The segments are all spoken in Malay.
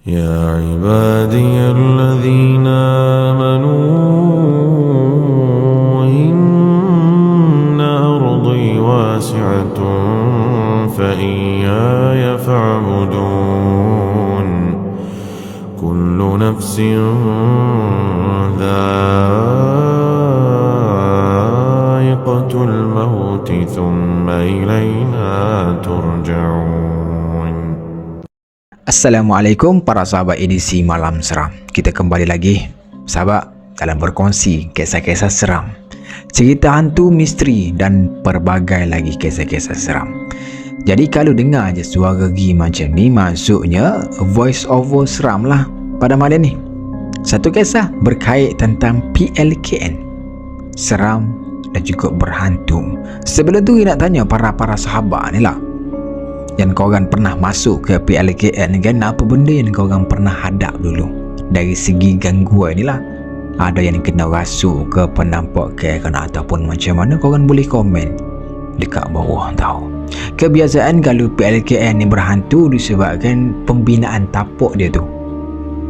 يا عبادي الذين آمنوا إن أرضي واسعة فإياي فاعبدون كل نفس ذائقة الموت ثم إلينا ترجعون. Assalamualaikum para sahabat edisi Malam Seram. Kita kembali lagi sahabat dalam berkongsi kisah-kisah seram, cerita hantu, misteri dan pelbagai lagi kisah-kisah seram. Jadi kalau dengar je suara gi macam ni, maksudnya voice over seram lah pada malam ni. Satu kisah berkait tentang PLKN, seram dan juga berhantu. Sebelum tu nak tanya para sahabat ni lah, yang korang pernah masuk ke PLKN kan, apa benda yang korang pernah hadap dulu dari segi gangguan ni lah? Ada yang kena rasuk ke, penampak ke ataupun macam mana, korang boleh komen dekat bawah tahu. Kebiasaan kalau PLKN ni berhantu disebabkan pembinaan tapak dia tu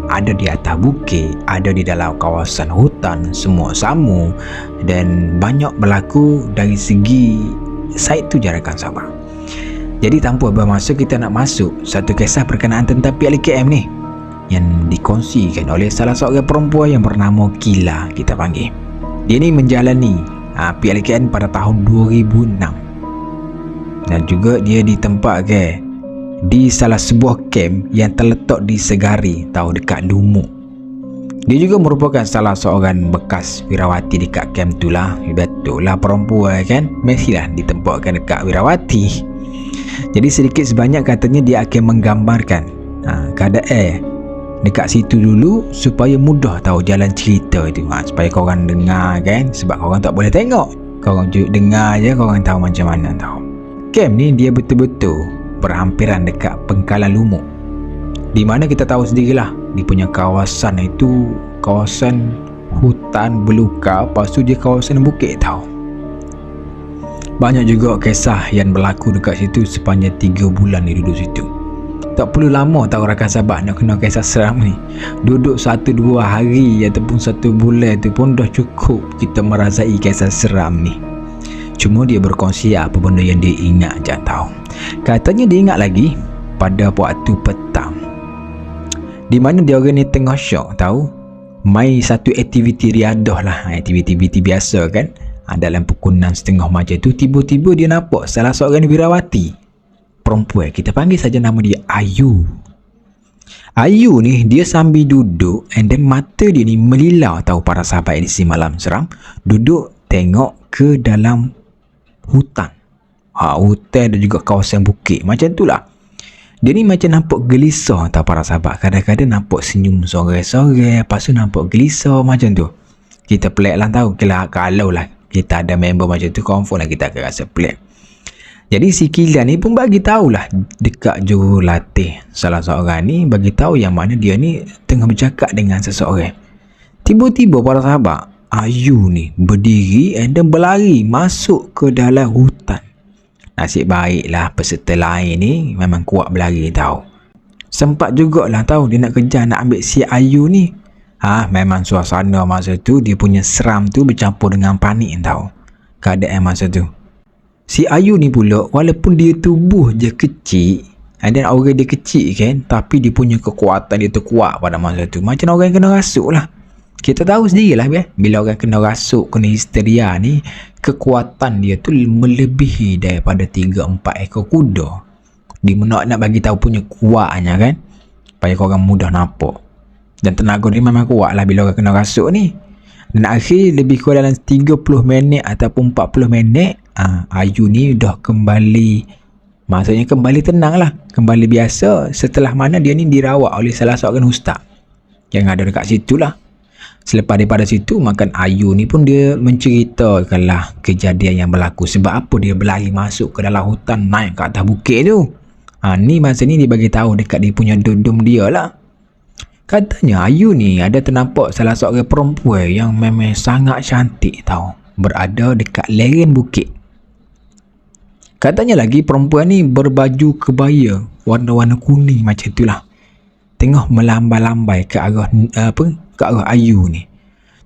ada di atas bukit, ada di dalam kawasan hutan, semua sama, dan banyak berlaku dari segi site tu je rakan sahabat. Jadi tanpa bermasa kita nak masuk satu kisah berkenaan tentang PLKM ni yang dikongsikan oleh salah seorang perempuan yang bernama Kila, kita panggil. Dia ni menjalani PLKM pada tahun 2006 dan juga dia ditempatkan di salah sebuah kamp yang terletak di Segari, tahu, dekat Lumuk. Dia juga merupakan salah seorang bekas wirawati dekat kamp tu lah. Betul lah, perempuan kan mestilah ditempatkan dekat wirawati. Jadi sedikit sebanyak katanya dia akan menggambarkan keadaan dekat situ dulu supaya mudah tahu jalan cerita itu, supaya korang dengar kan, sebab korang tak boleh tengok, korang dengar je, korang tahu macam mana tahu. Camp ni dia betul-betul berhampiran dekat Pengkalan Lumuk, di mana kita tahu sendirilah dia punya kawasan itu kawasan hutan belukar, lepas tu dia kawasan bukit tahu. Banyak juga kisah yang berlaku dekat situ sepanjang 3 bulan dia duduk situ. Tak perlu lama tahu rakan sahabat nak kena kisah seram ni. Duduk 1-2 hari ataupun 1 bulan tu pun dah cukup kita merasai kisah seram ni. Cuma dia berkongsi apa benda yang dia ingat je tahu. Katanya dia ingat lagi pada waktu petang, di mana dia orang ni tengah syok tahu, mai satu aktiviti riadah lah, aktiviti biasa kan. Dalam pukul 6.30 macam tu, tiba-tiba dia nampak salah seorang wirawati perempuan, kita panggil saja nama dia Ayu. Ayu ni dia sambil duduk and then mata dia ni melilau tahu para sahabat edisi Malam Seram, duduk tengok ke dalam hutan. Hutan dan juga kawasan bukit macam tu lah. Dia ni macam nampak gelisah tahu para sahabat. Kadang-kadang nampak senyum sore-sore, lepas tu nampak gelisah macam tu. Kita pelik lah tahu, kalau lah kita ada member macam tu, confirm lah kita akan rasa pelik. Jadi si Kila ni pun bagi tahulah dekat jurulatih salah seorang ni, bagi tahu yang mana dia ni tengah bercakap dengan seseorang. Tiba-tiba para sahabat, Ayu ni berdiri dan berlari masuk ke dalam hutan. Nasib baiklah peserta lain ni memang kuat berlari tahu. Sempat jugalah tahu dia nak kejar nak ambil si Ayu ni. Memang suasana masa tu dia punya seram tu bercampur dengan panik tahu keadaan masa tu. Si Ayu ni pula, walaupun dia tubuh je kecil, dan orang dia kecil kan, tapi dia punya kekuatan dia tu kuat pada masa tu. Macam orang kena rasuk lah. Kita tahu sendirilah bila orang kena rasuk, kena histeria ni, kekuatan dia tu melebihi daripada 3-4 ekor kuda. Dia nak bagi tahu punya kuatnya kan, supaya korang mudah nampak. Dan tenaga dia memang kuat lah bila orang kena rasuk ni. Dan akhir lebih kurang dalam 30 minit ataupun 40 minit, Ayu ni dah kembali, maksudnya kembali tenang lah, kembali biasa, setelah mana dia ni dirawat oleh salah seorang ustaz yang ada dekat situ lah. Selepas daripada situ, makan Ayu ni pun dia menceritakanlah kejadian yang berlaku, sebab apa dia berlari masuk ke dalam hutan, naik ke atas bukit tu. Ni masa ni dia bagi tahu dekat dia punya dudum dia lah. Katanya Ayu ni ada ternampak salah seorang perempuan yang memang sangat cantik tahu, berada dekat lereng bukit. Katanya lagi perempuan ni berbaju kebaya warna-warna kuning macam itulah. tengah melambai-lambai ke arah ke arah Ayu ni.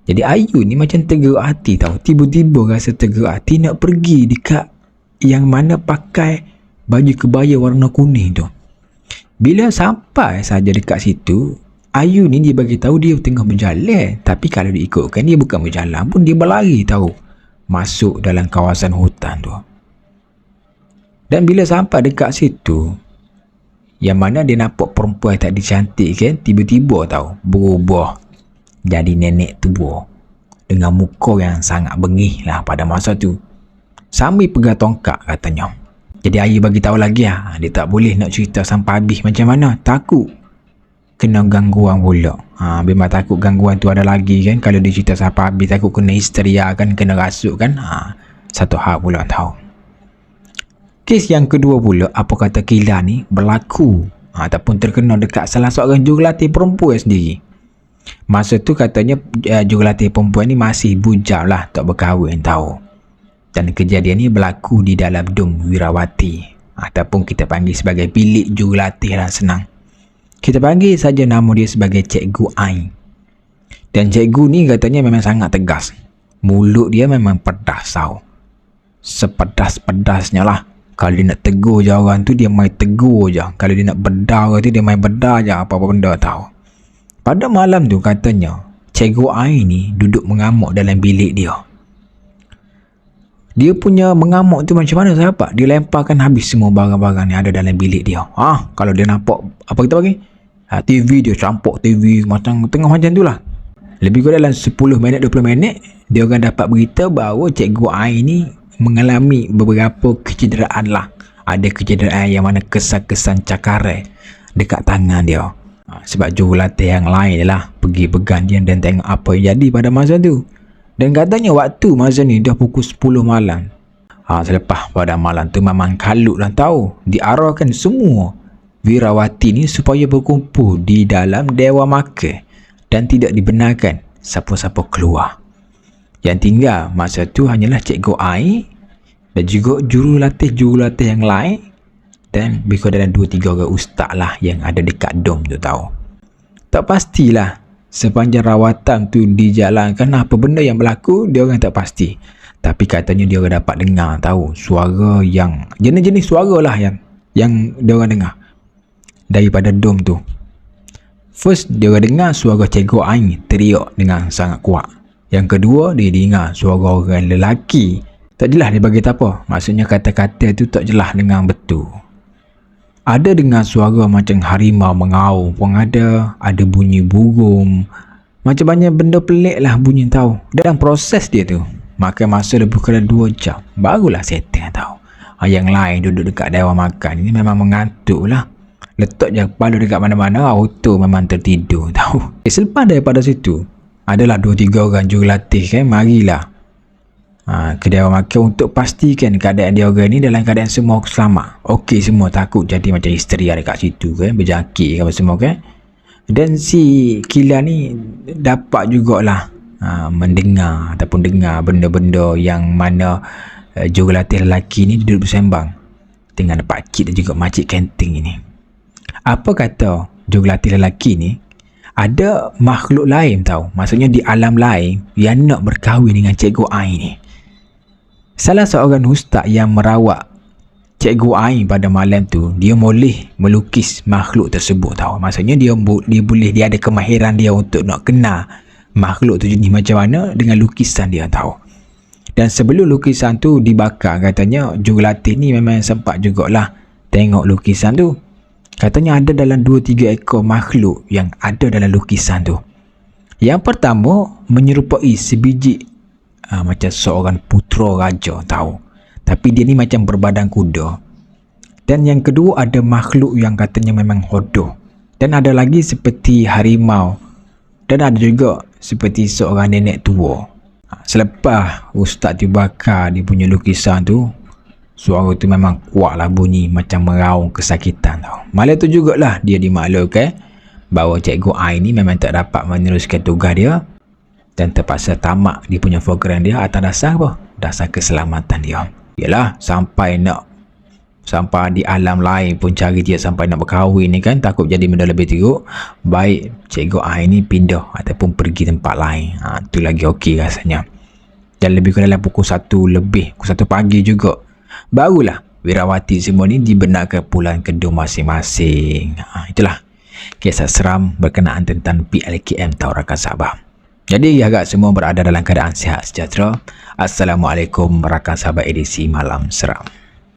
Jadi Ayu ni macam tergerak hati tahu. Tiba-tiba rasa tergerak hati nak pergi dekat yang mana pakai baju kebaya warna kuning tu. Bila sampai saja dekat situ, Ayu ni dia bagi tahu dia tengah berjalan, tapi kalau diikutkan dia bukan berjalan pun, dia berlari tahu masuk dalam kawasan hutan tu. Dan bila sampai dekat situ, yang mana dia nampak perempuan tak dicantik kan, tiba-tiba tahu berubah jadi nenek tua dengan muka yang sangat bengih lah pada masa tu, sambil pegang tongkat katanya. Jadi Ayu bagi tahu lagi dia tak boleh nak cerita sampai habis macam mana, takut kena gangguan pula. Memang takut gangguan tu ada lagi kan, kalau dia cerita sampai habis takut kena histeria kan, kena rasuk kan. Satu hal pula tahu. Kes yang kedua pula, apa kata Kila ni berlaku ataupun terkena dekat salah seorang jurulatih perempuan sendiri. Masa tu katanya jurulatih perempuan ni masih bujang lah, tak berkahwin tahu. Dan kejadian ni berlaku di dalam dom Wirawati, ataupun kita panggil sebagai bilik jurulatih lah, senang. Kita panggil saja nama dia sebagai Cikgu Ai. Dan cikgu ni katanya memang sangat tegas. Mulut dia memang pedas tahu. Sepedas-pedasnya lah. Kalau dia nak tegur je orang tu, dia main tegur je. Kalau dia nak bedar tu, dia main bedar je apa-apa benda tahu. Pada malam tu katanya Cikgu Ai ni duduk mengamuk dalam bilik dia. Dia punya mengamuk tu macam mana sahabat? Dia lemparkan habis semua barang-barang yang ada dalam bilik dia. Kalau dia nampak apa kita panggil TV, dia campak TV macam tengah macam tu lah. Lebih kurang dalam 10 minit 20 minit dia akan dapat berita bahawa Cikgu Ai ni mengalami beberapa kecederaan lah. Ada kecederaan yang mana kesan-kesan cakaran dekat tangan dia. Sebab jurulatih yang lain lah pergi pegang dia dan tengok apa yang jadi pada masa tu. Dan katanya waktu masa ni dah pukul 10 malam. Selepas pada malam tu memang kalut lah tahu. Diarahkan semua Wirawati ni supaya berkumpul di dalam Dewa Makan dan tidak dibenarkan siapa-siapa keluar. Yang tinggal masa tu hanyalah Cikgu Ai dan juga jurulatih yang lain, dan lebih dalam 2-3 orang ustaz lah yang ada dekat dom tu tahu. Tak pastilah sepanjang rawatan tu dijalankan apa benda yang berlaku, dia orang tak pasti. Tapi katanya dia orang dapat dengar tahu suara yang jenis-jenis suara lah yang dia orang dengar daripada dom tu. First dia orang dengar suara Cikgu Ai teriak dengan sangat kuat. Yang kedua dia dengar suara orang lelaki. Tak jelas dia bagi apa. Maksudnya kata-kata tu tak jelas dengan betul. Ada dengar suara macam harimau mengaum pun ada bunyi burung. Macam banyak benda pelik lah bunyi tahu. Dan proses dia tu makan masa lebih kurang 2 jam barulah setting tahu. Yang lain duduk dekat Dewa Makan ni memang mengantuk lah. Letak je kepala dekat mana-mana, auto memang tertidur tahu. Selepas daripada situ adalah 2-3 orang jurulatih kan marilah ke Dewa Makan untuk pastikan keadaan dia orang ni dalam keadaan semua selamat. Okey semua, takut jadi macam histeria dekat situ kan, berjangkit apa semua kan. Dan si Kila ni dapat jugalah mendengar ataupun dengar benda-benda yang mana jurulatih lelaki ni duduk bersembang dengan pakcik dan juga makcik kanting ini. Apa kata jurulatih lelaki ni, ada makhluk lain tahu, maksudnya di alam lain yang nak berkahwin dengan Cikgu Ai ni. Salah seorang ustaz yang merawat Cikgu Ai pada malam tu, dia boleh melukis makhluk tersebut tahu. Maksudnya dia ada kemahiran dia untuk nak kenal makhluk tu jenis macam mana dengan lukisan dia tahu. Dan sebelum lukisan tu dibakar, katanya jurulatih ni memang sempat jugalah tengok lukisan tu. Katanya ada dalam 2-3 ekor makhluk yang ada dalam lukisan tu. Yang pertama menyerupai sebiji macam seorang putera raja tahu. Tapi dia ni macam berbadan kuda. Dan yang kedua ada makhluk yang katanya memang hodoh. Dan ada lagi seperti harimau. Dan ada juga seperti seorang nenek tua. Selepas ustaz dibakar dia punya lukisan tu, suara tu memang kuat lah bunyi macam meraung kesakitan tau. Malam tu jugalah dia dimaklumkan bahawa Cikgu Ai ni memang tak dapat meneruskan tugas dia dan terpaksa tamat dia punya program dia atas dasar apa? Dasar keselamatan dia. Yalah, sampai nak sampai di alam lain pun cari dia sampai nak berkahwin ni kan, takut jadi benda lebih teruk. Baik Cikgu A ini pindah ataupun pergi tempat lain. Tu lagi okey rasanya. Dan lebih kurang dalam pukul 1 lebih, pukul 1 pagi juga, barulah Wirawati semua ni dibenarkan pulang gedung masing-masing. Itulah kisah seram berkenaan tentang PLKM Tau Rakan Sabah. Jadi harap semua berada dalam keadaan sihat sejahtera. Assalamualaikum rakan Sabah edisi Malam Seram.